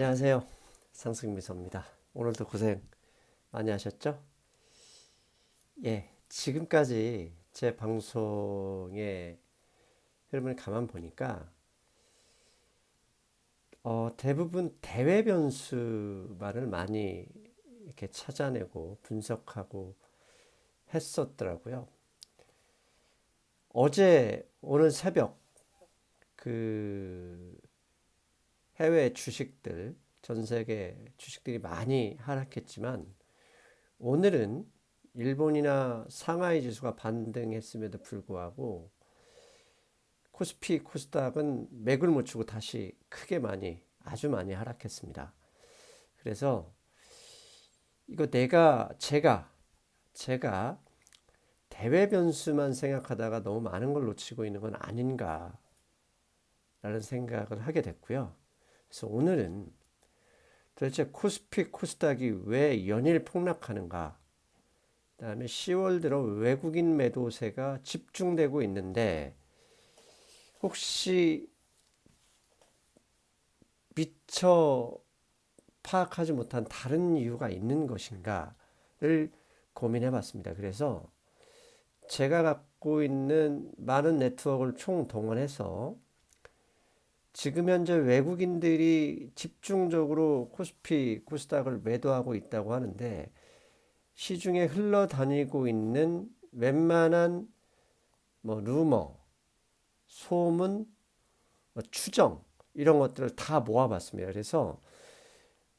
안녕하세요. 상승미소입니다. 오늘도 고생 많이 하셨죠? 예, 지금까지 제 방송의 흐름을 가만 보니까 대부분 대외 변수만을 많이 이렇게 찾아내고 분석하고 했었더라고요. 오늘 새벽 그 해외 주식들, 전 세계 주식들이 많이 하락했지만 오늘은 일본이나 상하이 지수가 반등했음에도 불구하고 코스피, 코스닥은 맥을 못 추고 다시 크게 아주 많이 하락했습니다. 그래서 이거 제가 대외 변수만 생각하다가 너무 많은 걸 놓치고 있는 건 아닌가라는 생각을 하게 됐고요. 그래서 오늘은 도대체 코스피, 코스닥이 왜 연일 폭락하는가? 그다음에 10월 들어 외국인 매도세가 집중되고 있는데 혹시 미처 파악하지 못한 다른 이유가 있는 것인가를 고민해 봤습니다. 그래서 제가 갖고 있는 많은 네트워크를 총동원해서 지금 현재 외국인들이 집중적으로 코스피, 코스닥을 매도하고 있다고 하는데 시중에 흘러다니고 있는 웬만한 루머, 소문, 추정 이런 것들을 다 모아봤습니다. 그래서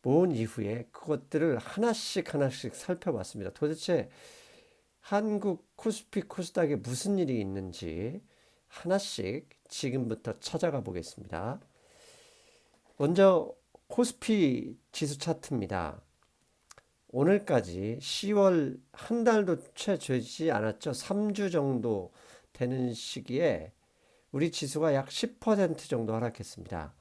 모은 이후에 그것들을 하나씩 살펴봤습니다. 도대체 한국 코스피 코스닥에 무슨 일이 있는지 하나씩 지금부터 찾아가 보겠습니다. 먼저 코스피 지수 차트입니다. 오늘까지 10월 한 달도 채 되지 않았죠. 3주 정도 되는 시기에 우리 지수가 약 10% 정도 하락했습니다.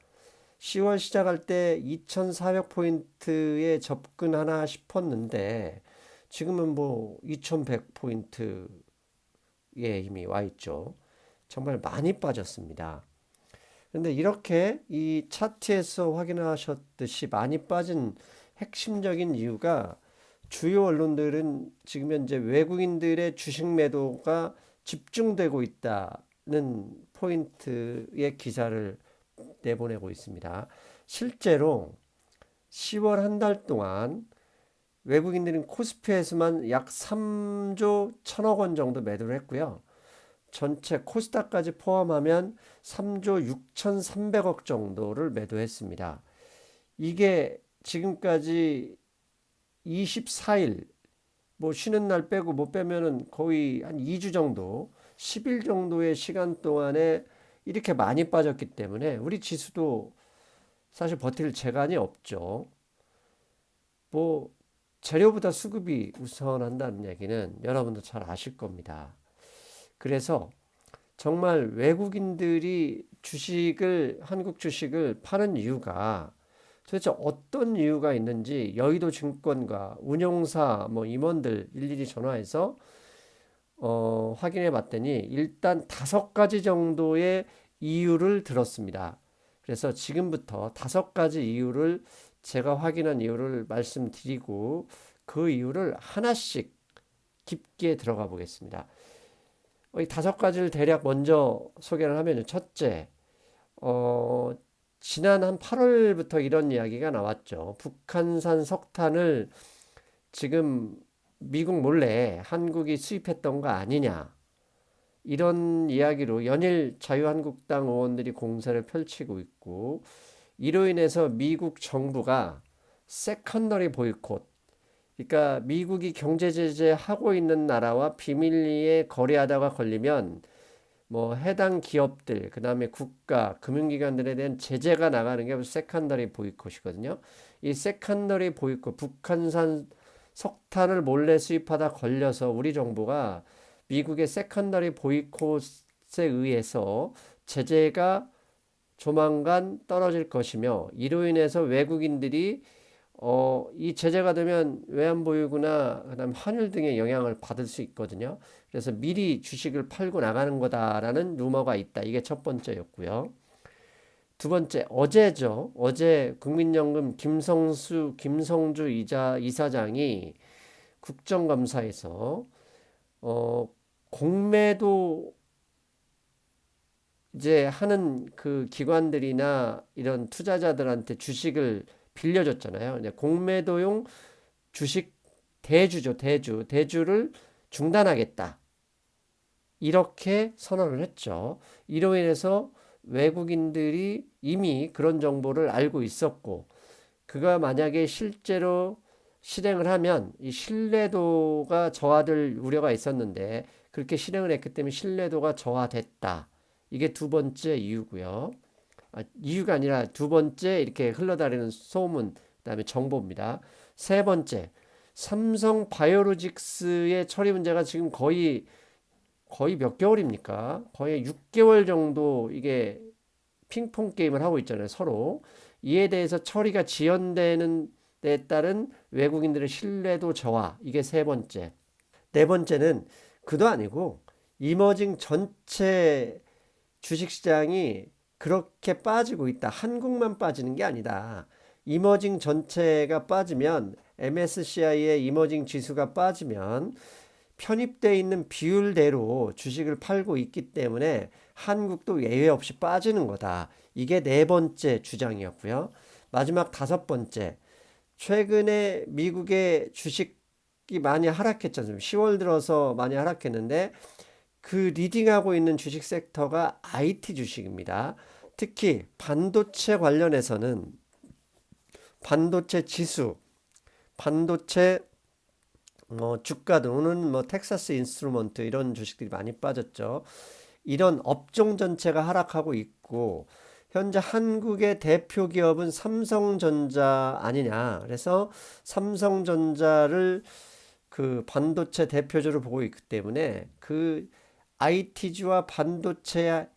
10월 시작할 때 2400포인트에 접근하나 싶었는데 지금은 2100포인트에 이미 와 있죠. 정말 많이 빠졌습니다. 그런데 이렇게 이 차트에서 확인하셨듯이 많이 빠진 핵심적인 이유가 주요 언론들은 지금 현재 외국인들의 주식 매도가 집중되고 있다는 포인트의 기사를 내보내고 있습니다. 실제로 10월 한 달 동안 외국인들은 코스피에서만 약 3조 1천억 원 정도 매도를 했고요. 전체 코스닥까지 포함하면 3조 6,300억 정도를 매도했습니다. 이게 지금까지 24일, 쉬는 날 빼고 못 빼면은 거의 한 2주 정도, 10일 정도의 시간 동안에 이렇게 많이 빠졌기 때문에 우리 지수도 사실 버틸 재간이 없죠. 뭐, 재료보다 수급이 우선한다는 얘기는 여러분도 잘 아실 겁니다. 그래서 정말 외국인들이 한국 주식을 파는 이유가 도대체 어떤 이유가 있는지 여의도 증권과 운용사 임원들 일일이 전화해서 확인해 봤더니 일단 5가지 정도의 이유를 들었습니다. 그래서 지금부터 5가지 이유를 제가 확인한 이유를 말씀드리고 그 이유를 하나씩 깊게 들어가 보겠습니다. 이 5가지를 대략 먼저 소개를 하면 첫째, 지난 한 8월부터 이런 이야기가 나왔죠. 북한산 석탄을 지금 미국 몰래 한국이 수입했던 거 아니냐. 이런 이야기로 연일 자유한국당 의원들이 공세를 펼치고 있고 이로 인해서 미국 정부가 세컨더리 보이콧, 그러니까 미국이 경제 제재하고 있는 나라와 비밀리에 거래하다가 걸리면 해당 기업들, 그다음에 국가, 금융기관들에 대한 제재가 나가는 게 세컨더리 보이콧이거든요. 이 세컨더리 보이콧, 북한산 석탄을 몰래 수입하다 걸려서 우리 정부가 미국의 세컨더리 보이콧에 의해서 제재가 조만간 떨어질 것이며 이로 인해서 외국인들이 이 제재가 되면 외환보유고나 그다음 환율 등의 영향을 받을 수 있거든요. 그래서 미리 주식을 팔고 나가는 거다라는 루머가 있다. 이게 첫 번째였고요. 두 번째, 어제죠. 어제 국민연금 김성주 이사장이 국정감사에서 어, 공매도 이제 하는 그 기관들이나 이런 투자자들한테 주식을 빌려줬잖아요. 이제 공매도용 주식 대주죠, 대주를 중단하겠다. 이렇게 선언을 했죠. 이로 인해서 외국인들이 이미 그런 정보를 알고 있었고, 그가 만약에 실제로 실행을 하면 이 신뢰도가 저하될 우려가 있었는데, 그렇게 실행을 했기 때문에 신뢰도가 저하됐다. 이게 두 번째 이유고요. 이유가 아니라 두 번째 이렇게 흘러다니는 소문, 그다음에 정보입니다. 세 번째, 삼성 바이오로직스의 처리 문제가 지금 거의 몇 개월입니까? 거의 6개월 정도 이게 핑퐁 게임을 하고 있잖아요, 서로. 이에 대해서 처리가 지연되는 데 따른 외국인들의 신뢰도 저하. 이게 세 번째. 네 번째는 그도 아니고 이머징 전체 주식시장이 그렇게 빠지고 있다. 한국만 빠지는 게 아니다. 이머징 전체가 빠지면 MSCI의 이머징 지수가 빠지면 편입되어 있는 비율대로 주식을 팔고 있기 때문에 한국도 예외 없이 빠지는 거다. 이게 네 번째 주장이었고요. 마지막 다섯 번째. 최근에 미국의 주식이 많이 하락했지 않습니까? 10월 들어서 많이 하락했는데 그 리딩하고 있는 주식 섹터가 IT 주식입니다. 특히 반도체 관련해서는 반도체 지수, 반도체 주가 오는 텍사스 인스트루먼트 이런 주식들이 많이 빠졌죠. 이런 업종 전체가 하락하고 있고 현재 한국의 대표 기업은 삼성전자 아니냐. 그래서 삼성전자를 그 반도체 대표주로 보고 있기 때문에 그 IT주와 반도체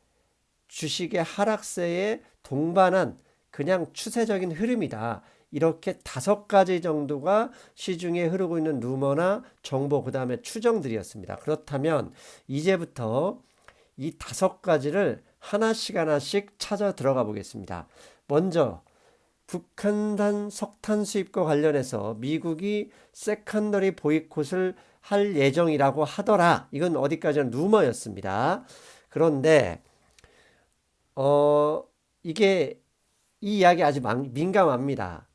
주식의 하락세에 동반한 그냥 추세적인 흐름이다. 이렇게 다섯 가지 정도가 시중에 흐르고 있는 루머나 정보, 그 다음에 추정들이었습니다. 그렇다면 이제부터 이 다섯 가지를 하나씩 찾아 들어가 보겠습니다. 먼저 북한산 석탄 수입과 관련해서 미국이 세컨더리 보이콧을 할 예정이라고 하더라. 이건 어디까지나 루머였습니다. 그런데 이게 이 이야기 아주 민감합니다.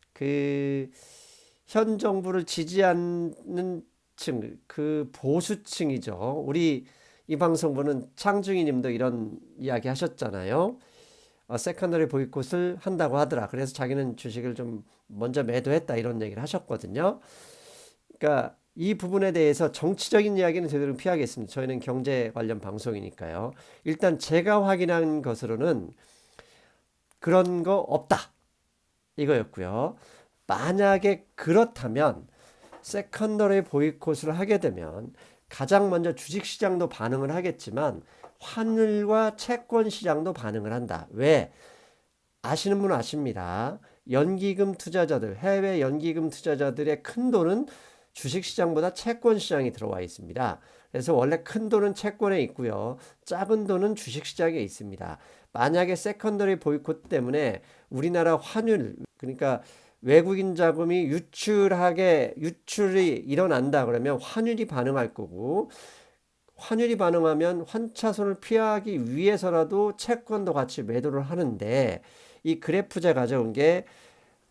현 정부를 지지하는 층, 그 보수층이죠. 우리 이 방송부는 창중이 님도 이런 이야기 하셨잖아요. 세컨더리 보이콧을 한다고 하더라. 그래서 자기는 주식을 좀 먼저 매도했다 이런 얘기를 하셨거든요. 그러니까 이 부분에 대해서 정치적인 이야기는 제대로 피하겠습니다. 저희는 경제 관련 방송이니까요. 일단 제가 확인한 것으로는 그런 거 없다. 이거였고요. 만약에 그렇다면 세컨더리 보이콧을 하게 되면 가장 먼저 주식시장도 반응을 하겠지만 환율과 채권 시장도 반응을 한다. 왜? 아시는 분은 아십니다. 연기금 투자자들, 해외 연기금 투자자들의 큰 돈은 주식시장보다 채권시장에 들어와 있습니다. 그래서 원래 큰 돈은 채권에 있고요. 작은 돈은 주식시장에 있습니다. 만약에 세컨더리 보이콧 때문에 우리나라 환율, 그러니까 외국인 자금이 유출이 일어난다 그러면 환율이 반응할 거고, 환율이 반응하면 환차손을 피하기 위해서라도 채권도 같이 매도를 하는데, 이 그래프제 가져온 게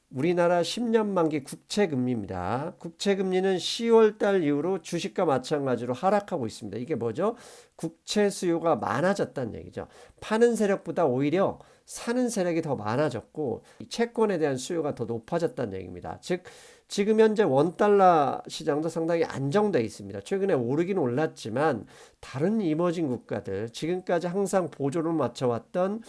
우리나라 10년 만기 국채금리입니다. 국채금리는 10월 달 이후로 주식과 마찬가지로 하락하고 있습니다. 이게 뭐죠? 국채 수요가 많아졌다는 얘기죠. 파는 세력보다 오히려 사는 세력이 더 많아졌고 채권에 대한 수요가 더 높아졌다는 얘기입니다. 즉 지금 현재 원달러 시장도 상당히 안정되어 있습니다. 최근에 오르긴 올랐지만 다른 이머징 국가들, 지금까지 항상 보조를 맞춰왔던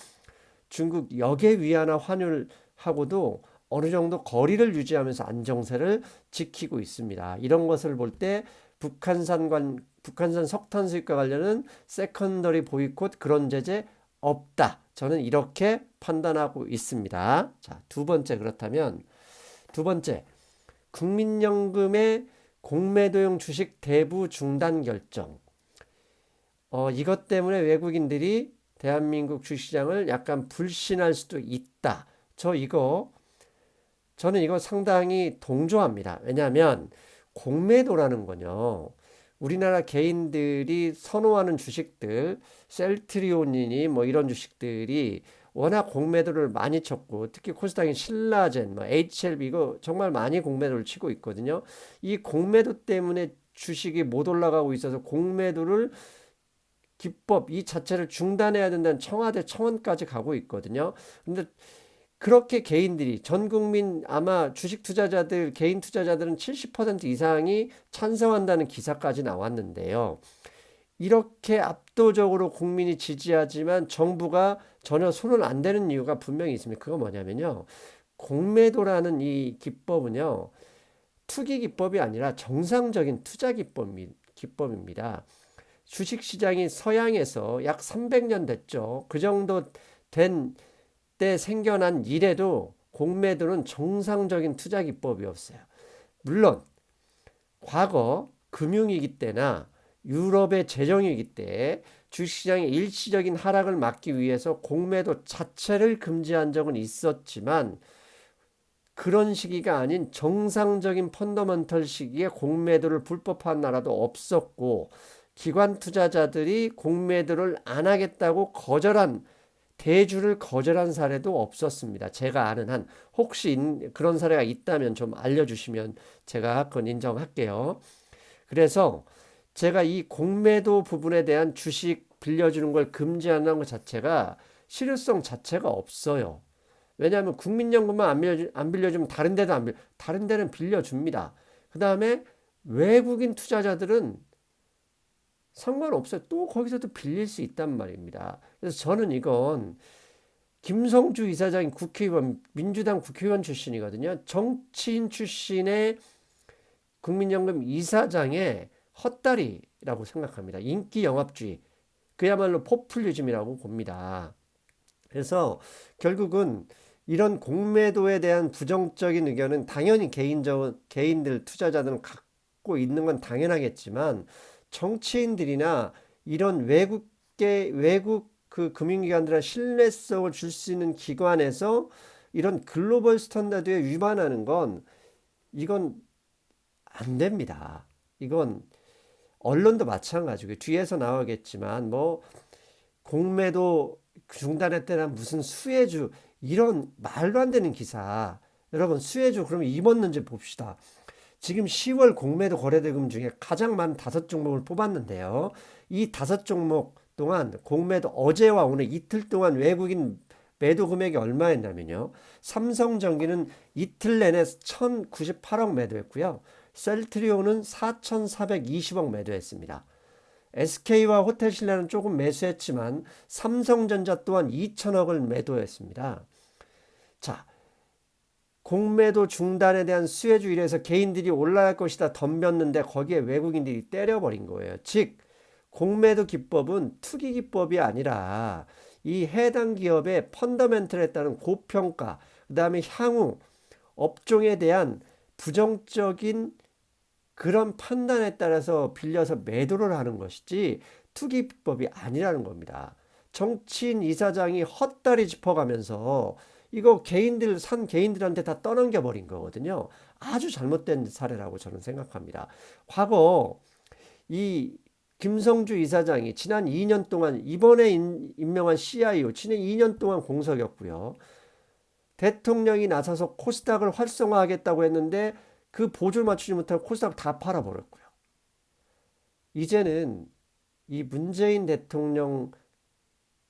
중국 역의 위안화 환율하고도 어느 정도 거리를 유지하면서 안정세를 지키고 있습니다. 이런 것을 볼 때 북한산 석탄 수입과 관련은 세컨더리 보이콧 그런 제재 없다. 저는 이렇게 판단하고 있습니다. 자, 두 번째, 그렇다면 두 번째, 국민연금의 공매도용 주식 대부 중단 결정. 이것 때문에 외국인들이 대한민국 주식시장을 약간 불신할 수도 있다. 저는 이거 상당히 동조합니다. 왜냐하면 공매도라는 건요. 우리나라 개인들이 선호하는 주식들, 셀트리온이니 뭐 이런 주식들이 워낙 공매도를 많이 쳤고, 특히 코스닥인 신라젠, 뭐 HLB 이거 정말 많이 공매도를 치고 있거든요. 이 공매도 때문에 주식이 못 올라가고 있어서 공매도를 기법 이 자체를 중단해야 된다는 청와대 청원까지 가고 있거든요. 근데 그렇게 개인들이 전 국민 아마 주식 투자자들 개인 투자자들은 70% 이상이 찬성한다는 기사까지 나왔는데요. 이렇게 압도적으로 국민이 지지하지만 정부가 전혀 손을 안 대는 이유가 분명히 있습니다. 그거 뭐냐면요. 공매도라는 이 기법은요. 투기 기법이 아니라 정상적인 투자 기법입니다. 주식시장이 서양에서 약 300년 됐죠. 그 정도 된 때 생겨난 이래도 공매도는 정상적인 투자 기법이었어요. 물론 과거 금융위기 때나 유럽의 재정위기 때 주식시장의 일시적인 하락을 막기 위해서 공매도 자체를 금지한 적은 있었지만 그런 시기가 아닌 정상적인 펀더먼털 시기에 공매도를 불법화한 나라도 없었고 기관 투자자들이 공매도를 안 하겠다고 대주를 거절한 사례도 없었습니다. 제가 아는 한 혹시 그런 사례가 있다면 좀 알려주시면 제가 그건 인정할게요. 그래서 제가 이 공매도 부분에 대한 주식 빌려주는 걸 금지하는 것 자체가 실효성 자체가 없어요. 왜냐하면 국민연금만 안 빌려주면 다른 데는 빌려줍니다. 그 다음에 외국인 투자자들은 상관없어요. 또 거기서도 빌릴 수 있단 말입니다. 그래서 저는 이건 김성주 이사장이 민주당 국회의원 출신이거든요. 정치인 출신의 국민연금 이사장의 헛다리라고 생각합니다. 인기 영합주의. 그야말로 포퓰리즘이라고 봅니다. 그래서 결국은 이런 공매도에 대한 부정적인 의견은 당연히 개인들 투자자들은 갖고 있는 건 당연하겠지만 정치인들이나 이런 외국 그 금융기관들한 신뢰성을 줄 수 있는 기관에서 이런 글로벌 스탠다드에 위반하는 건 이건 안 됩니다. 이건 언론도 마찬가지고 뒤에서 나오겠지만 뭐 공매도 중단했다나 무슨 수혜주 이런 말도 안 되는 기사. 여러분 수혜주 그러면 입었는지 봅시다. 지금 10월 공매도 거래대금 중에 가장 많은 5종목을 뽑았는데요. 이 5종목 동안 공매도 어제와 오늘 이틀 동안 외국인 매도 금액이 얼마였냐면요. 삼성전기는 이틀 내내 1,098억 매도했고요. 셀트리온은 4,420억 매도했습니다. SK와 호텔신라는 조금 매수했지만 삼성전자 또한 2천억을 매도했습니다. 자, 공매도 중단에 대한 수혜주 일에서 개인들이 올라갈 것이다 덤볐는데 거기에 외국인들이 때려버린 거예요. 즉 공매도 기법은 투기 기법이 아니라 이 해당 기업의 펀더멘털에 따른 고평가, 그 다음에 향후 업종에 대한 부정적인 그런 판단에 따라서 빌려서 매도를 하는 것이지 투기 기법이 아니라는 겁니다. 정치인 이사장이 헛다리 짚어가면서 이거 개인들한테 다 떠넘겨 버린 거거든요. 아주 잘못된 사례라고 저는 생각합니다. 과거 이 김성주 이사장이 지난 2년 동안 이번에 임명한 CIO 지난 2년 동안 공석이었고요. 대통령이 나서서 코스닥을 활성화하겠다고 했는데 그 보조를 맞추지 못하고 코스닥 다 팔아버렸고요. 이제는 이 문재인 대통령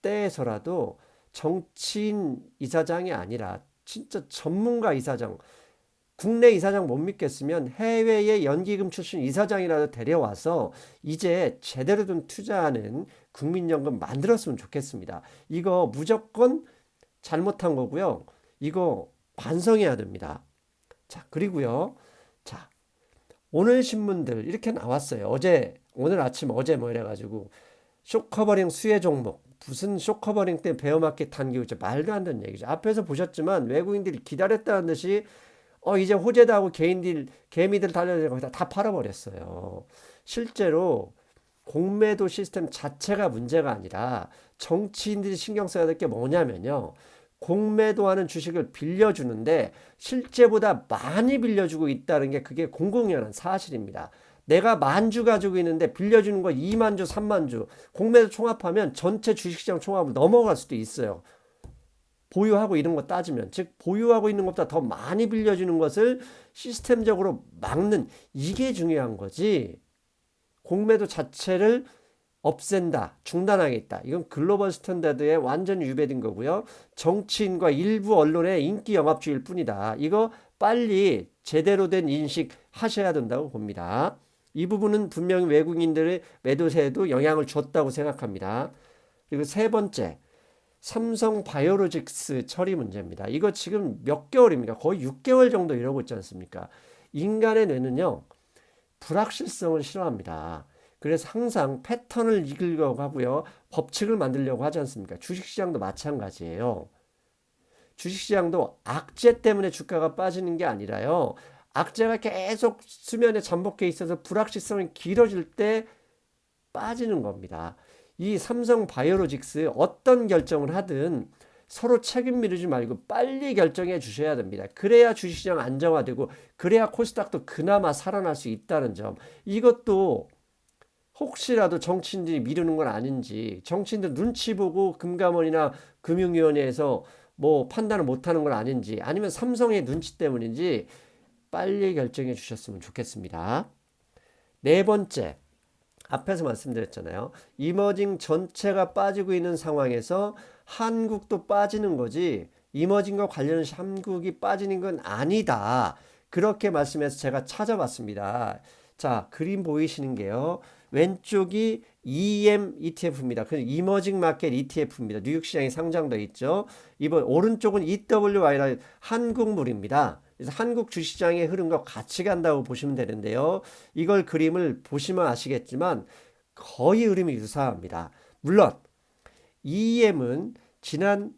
때에서라도 정치인 이사장이 아니라 진짜 전문가 이사장, 국내 이사장 못 믿겠으면 해외의 연기금 출신 이사장이라도 데려와서 이제 제대로 좀 투자하는 국민연금 만들었으면 좋겠습니다. 이거 무조건 잘못한 거고요. 이거 반성해야 됩니다. 자, 그리고요. 자, 오늘 신문들 이렇게 나왔어요. 오늘 아침 어제 뭐 이래가지고 쇼커버링 수혜 종목. 무슨 쇼커버링 때 베어마켓 단기고 말도 안 되는 얘기죠. 앞에서 보셨지만 외국인들이 기다렸다는 듯이 이제 호재다 하고 개미들 달려들고 다 팔아버렸어요. 실제로 공매도 시스템 자체가 문제가 아니라 정치인들이 신경 써야 될 게 뭐냐면요. 공매도하는 주식을 빌려주는데 실제보다 많이 빌려주고 있다는 게 그게 공공연한 사실입니다. 내가 10,000주 가지고 있는데 빌려주는 거 20,000주, 30,000주. 공매도 총합하면 전체 주식시장 총합을 넘어갈 수도 있어요. 보유하고 이런 거 따지면. 즉 보유하고 있는 것보다 더 많이 빌려주는 것을 시스템적으로 막는, 이게 중요한 거지. 공매도 자체를 없앤다, 중단하겠다. 이건 글로벌 스탠다드에 완전히 유배된 거고요. 정치인과 일부 언론의 인기 영합주의일 뿐이다. 이거 빨리 제대로 된 인식 하셔야 된다고 봅니다. 이 부분은 분명히 외국인들의 매도세에도 영향을 줬다고 생각합니다. 그리고 세 번째, 삼성 바이오로직스 처리 문제입니다. 이거 지금 몇 개월입니까? 거의 6개월 정도 이러고 있지 않습니까? 인간의 뇌는요, 불확실성을 싫어합니다. 그래서 항상 패턴을 이기려고 하고요. 법칙을 만들려고 하지 않습니까? 주식시장도 마찬가지예요. 주식시장도 악재 때문에 주가가 빠지는 게 아니라요. 악재가 계속 수면에 잠복해 있어서 불확실성이 길어질 때 빠지는 겁니다. 이 삼성 바이오로직스 어떤 결정을 하든 서로 책임 미루지 말고 빨리 결정해 주셔야 됩니다. 그래야 주식시장 안정화되고 그래야 코스닥도 그나마 살아날 수 있다는 점. 이것도 혹시라도 정치인들이 미루는 건 아닌지, 정치인들 눈치 보고 금감원이나 금융위원회에서 뭐 판단을 못하는 건 아닌지, 아니면 삼성의 눈치 때문인지 빨리 결정해 주셨으면 좋겠습니다. 네 번째, 앞에서 말씀드렸잖아요. 이머징 전체가 빠지고 있는 상황에서 한국도 빠지는 거지 이머징과 관련해서 한국이 빠지는 건 아니다. 그렇게 말씀해서 제가 찾아봤습니다. 자, 그림 보이시는 게요. 왼쪽이 EM ETF입니다. 그 이머징 마켓 ETF입니다. 뉴욕 시장에 상장되어 있죠. 이번 오른쪽은 EWI라 한국물입니다. 그래서 한국 주시장의 흐름과 같이 간다고 보시면 되는데요. 이걸 그림을 보시면 아시겠지만 거의 흐름이 유사합니다. 물론 EM은 지난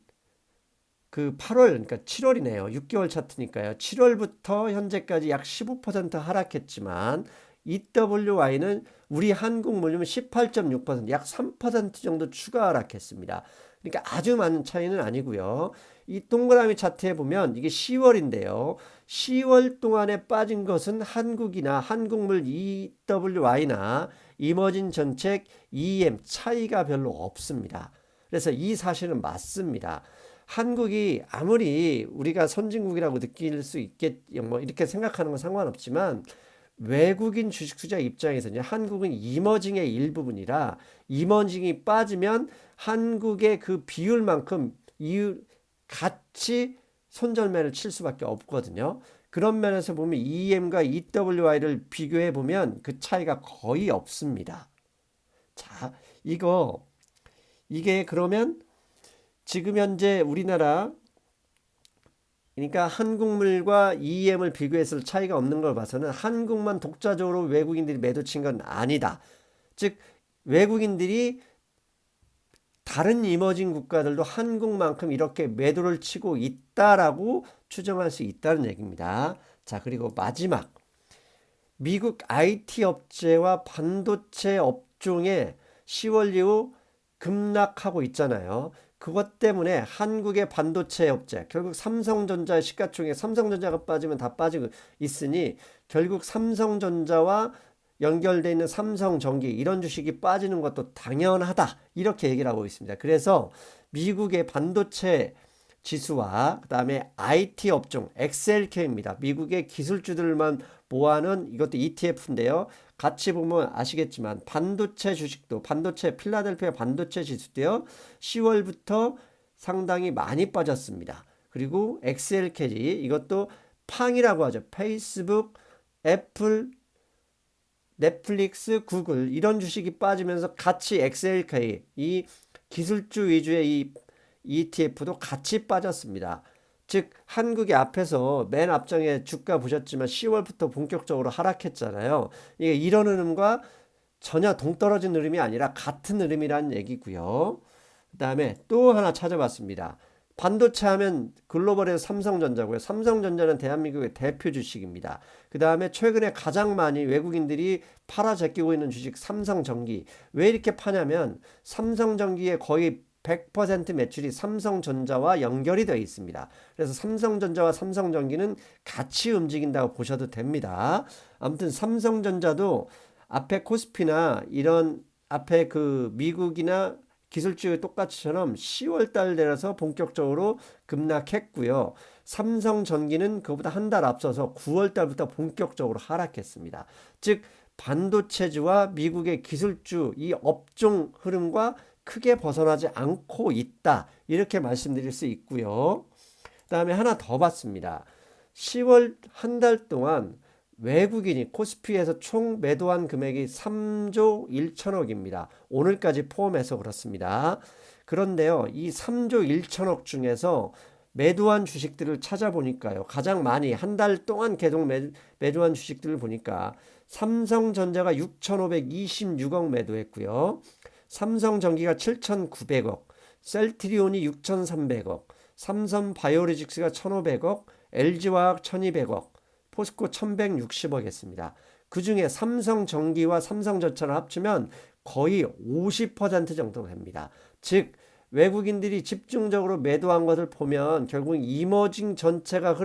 그 8월, 그러니까 7월이네요. 6개월 차트니까요. 7월부터 현재까지 약 15% 하락했지만 EWY는 우리 한국 물류는 18.6%, 약 3% 정도 추가 하락했습니다. 그러니까 아주 많은 차이는 아니고요. 이 동그라미 차트에 보면 이게 10월인데요. 10월 동안에 빠진 것은 한국이나 한국물 EWY나 이머징 전책 EM 차이가 별로 없습니다. 그래서 이 사실은 맞습니다. 한국이 아무리 우리가 선진국이라고 느낄 수 있겠, 뭐 이렇게 생각하는 건 상관없지만 외국인 주식 투자 입장에서는 한국은 이머징의 일부분이라 이머징이 빠지면 한국의 그 비율만큼 같이 손절매를 칠 수밖에 없거든요. 그런 면에서 보면 EM과 EWI를 비교해 보면 그 차이가 거의 없습니다. 자, 이게 그러면 지금 현재 우리나라, 그러니까 한국물과 EM을 비교해서 차이가 없는 걸 봐서는 한국만 독자적으로 외국인들이 매도 친 건 아니다. 즉 외국인들이 다른 이머징 국가들도 한국만큼 이렇게 매도를 치고 있다라고 추정할 수 있다는 얘기입니다. 자, 그리고 마지막, 미국 IT 업체와 반도체 업종에 10월 이후 급락하고 있잖아요. 그것 때문에 한국의 반도체 업체, 결국 삼성전자의 시가총액, 삼성전자가 빠지면 다 빠지고 있으니 결국 삼성전자와 연결되어 있는 삼성전기, 이런 주식이 빠지는 것도 당연하다, 이렇게 얘기를 하고 있습니다. 그래서 미국의 반도체 지수와 그 다음에 IT 업종 XLK입니다. 미국의 기술주들만 모아놓은 이것도 ETF인데요. 같이 보면 아시겠지만 반도체 주식도, 반도체 필라델피아 반도체 지수도요, 10월부터 상당히 많이 빠졌습니다. 그리고 XLK, 이것도 팡이라고 하죠. 페이스북, 애플, 넷플릭스, 구글, 이런 주식이 빠지면서 같이 XLK, 이 기술주 위주의 이 ETF도 같이 빠졌습니다. 즉 한국의 앞에서 맨 앞장에 주가 보셨지만 10월부터 본격적으로 하락했잖아요. 이게 이런 흐름과 전혀 동떨어진 흐름이 아니라 같은 흐름이라는 얘기고요. 그 다음에 또 하나 찾아봤습니다. 반도체 하면 글로벌에서 삼성전자고요. 삼성전자는 대한민국의 대표 주식입니다. 그 다음에 최근에 가장 많이 외국인들이 팔아 제끼고 있는 주식 삼성전기. 왜 이렇게 파냐면 삼성전기의 거의 100% 매출이 삼성전자와 연결이 되어 있습니다. 그래서 삼성전자와 삼성전기는 같이 움직인다고 보셔도 됩니다. 아무튼 삼성전자도 앞에 코스피나 이런 앞에 그 미국이나 기술주의 똑같이처럼 10월 달 내려서 본격적으로 급락했고요. 삼성전기는 그보다 한 달 앞서서 9월 달부터 본격적으로 하락했습니다. 즉 반도체주와 미국의 기술주 이 업종 흐름과 크게 벗어나지 않고 있다. 이렇게 말씀드릴 수 있고요. 그다음에 하나 더 봤습니다. 10월 한 달 동안 외국인이 코스피에서 총 매도한 금액이 3조 1천억입니다. 오늘까지 포함해서 그렇습니다. 그런데요, 이 3조 1천억 중에서 매도한 주식들을 찾아보니까요, 가장 많이 한 달 동안 계속 매도한 주식들을 보니까 삼성전자가 6,526억 매도했고요. 삼성전기가 7,900억, 셀트리온이 6,300억, 삼성바이오로직스가 1,500억, LG화학 1,200억, 포스코 1,160억 했습니다. 그 중에 삼성전기와 삼성전자를 합치면 거의 50% 정도 됩니다. 즉 외국인들이 집중적으로 매도한 것을 보면 결국 이머징 전체가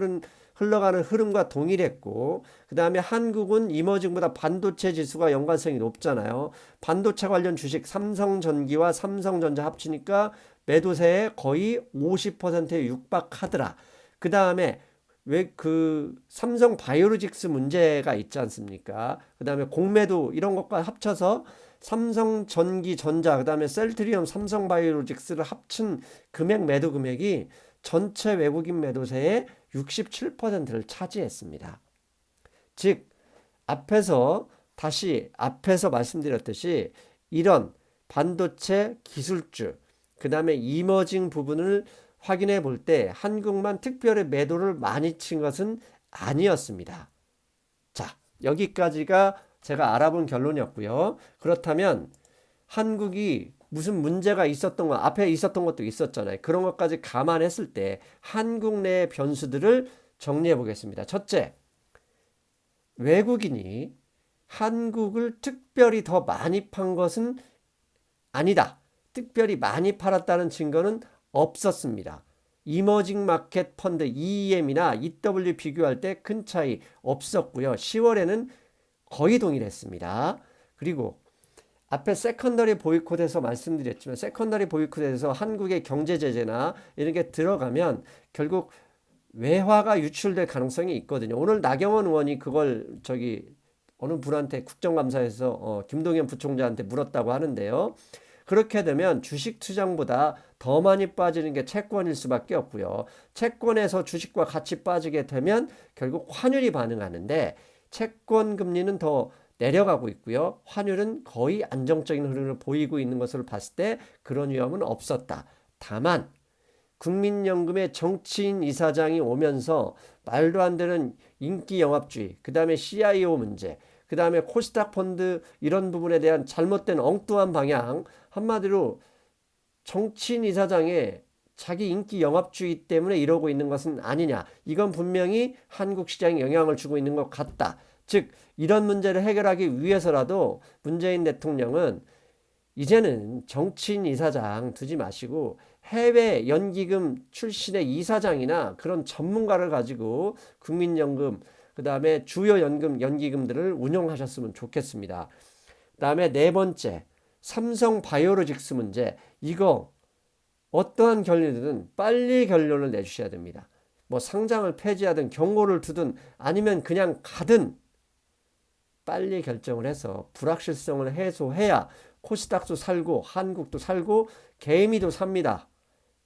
흘러가는 흐름과 동일했고, 그 다음에 한국은 이머징보다 반도체 지수가 연관성이 높잖아요. 반도체 관련 주식 삼성전기와 삼성전자 합치니까 매도세에 거의 50%에 육박하더라. 그 다음에 왜 그 삼성 바이오로직스 문제가 있지 않습니까? 그 다음에 공매도 이런 것과 합쳐서 삼성 전기 전자, 그 다음에 셀트리온 삼성 바이오로직스를 합친 매도 금액이 전체 외국인 매도세의 67%를 차지했습니다. 즉 앞에서 말씀드렸듯이 이런 반도체 기술주, 그 다음에 이머징 부분을 확인해 볼 때 한국만 특별히 매도를 많이 친 것은 아니었습니다. 자, 여기까지가 제가 알아본 결론이었고요. 그렇다면 한국이 무슨 문제가 있었던 것, 앞에 있었던 것도 있었잖아요. 그런 것까지 감안했을 때 한국 내의 변수들을 정리해 보겠습니다. 첫째, 외국인이 한국을 특별히 더 많이 판 것은 아니다. 특별히 많이 팔았다는 증거는 없었습니다. 이머징 마켓 펀드 EEM이나 EW 비교할 때 큰 차이 없었고요. 10월에는 거의 동일했습니다. 그리고 앞에 세컨더리 보이콧에서 말씀드렸지만 세컨더리 보이콧에서 한국의 경제 제재나 이런 게 들어가면 결국 외화가 유출될 가능성이 있거든요. 오늘 나경원 의원이 그걸 어느 분한테 국정감사에서 김동연 부총장한테 물었다고 하는데요. 그렇게 되면 주식 투자보다 더 많이 빠지는 게 채권일 수밖에 없고요. 채권에서 주식과 같이 빠지게 되면 결국 환율이 반응하는데 채권 금리는 더 내려가고 있고요. 환율은 거의 안정적인 흐름을 보이고 있는 것을 봤을 때 그런 위험은 없었다. 다만 국민연금의 정치인 이사장이 오면서 말도 안 되는 인기 영합주의, 그 다음에 CIO 문제, 그 다음에 코스닥 펀드 이런 부분에 대한 잘못된 엉뚱한 방향, 한마디로 정치인 이사장의 자기 인기 영합주의 때문에 이러고 있는 것은 아니냐. 이건 분명히 한국 시장에 영향을 주고 있는 것 같다. 즉 이런 문제를 해결하기 위해서라도 문재인 대통령은 이제는 정치인 이사장 두지 마시고 해외 연기금 출신의 이사장이나 그런 전문가를 가지고 국민연금, 그 다음에 주요 연기금들을 운영하셨으면 좋겠습니다. 그 다음에 네 번째, 삼성 바이오로직스 문제. 이거 어떠한 결론이든 빨리 결론을 내주셔야 됩니다. 뭐 상장을 폐지하든 경고를 두든 아니면 그냥 가든 빨리 결정을 해서 불확실성을 해소해야 코스닥도 살고 한국도 살고 개미도 삽니다.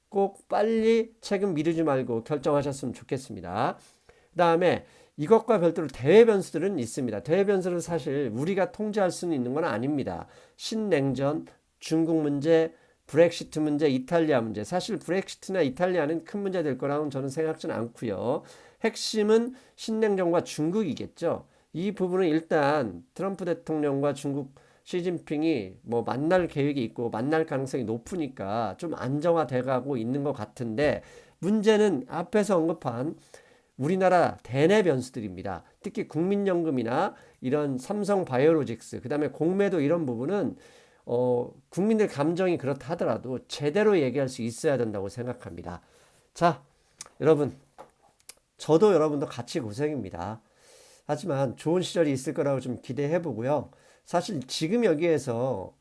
꼭 빨리 책임 미루지 말고 결정하셨으면 좋겠습니다. 그 다음에 이것과 별도로 대외 변수들은 있습니다. 대외 변수는 사실 우리가 통제할 수는 있는 건 아닙니다. 신냉전, 중국 문제, 브렉시트 문제, 이탈리아 문제. 사실 브렉시트나 이탈리아는 큰 문제 될 거라고는 저는 생각지는 않고요. 핵심은 신냉전과 중국이겠죠. 이 부분은 일단 트럼프 대통령과 중국 시진핑이 뭐 만날 계획이 있고 만날 가능성이 높으니까 좀 안정화돼 가고 있는 것 같은데, 문제는 앞에서 언급한 우리나라 대내 변수들입니다. 특히 국민연금이나 이런 삼성 바이오로직스, 그다음에 공매도 이런 부분은 국민들 감정이 그렇다 하더라도 제대로 얘기할 수 있어야 된다고 생각합니다. 자, 여러분, 저도 여러분도 같이 고생입니다. 하지만 좋은 시절이 있을 거라고 좀 기대해 보고요. 사실 지금 여기에서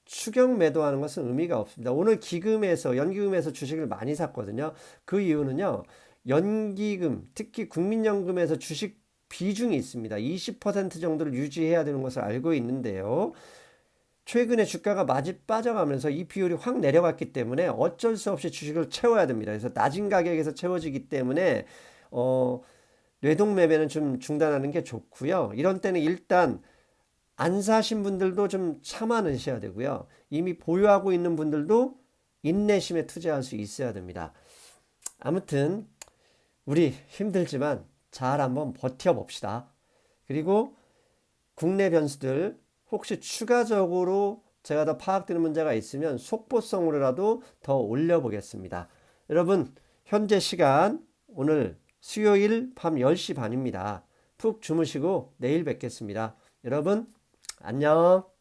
추격 매도하는 것은 의미가 없습니다. 오늘 연기금에서 주식을 많이 샀거든요. 그 이유는요, 연기금, 특히 국민연금에서 주식 비중이 있습니다. 20% 정도를 유지해야 되는 것을 알고 있는데요. 최근에 주가가 많이 빠져가면서 이 비율이 확 내려갔기 때문에 어쩔 수 없이 주식을 채워야 됩니다. 그래서 낮은 가격에서 채워지기 때문에 뇌동 매매는 좀 중단하는 게 좋고요. 이런 때는 일단 안 사신 분들도 좀 참아 넣으셔야 되고요. 이미 보유하고 있는 분들도 인내심에 투자할 수 있어야 됩니다. 아무튼 우리 힘들지만 잘 한번 버텨봅시다. 그리고 국내 변수들 혹시 추가적으로 제가 더 파악되는 문제가 있으면 속보성으로라도 더 올려보겠습니다. 여러분, 현재 시간 오늘 수요일 밤 10시 반입니다. 푹 주무시고 내일 뵙겠습니다. 여러분, 안녕.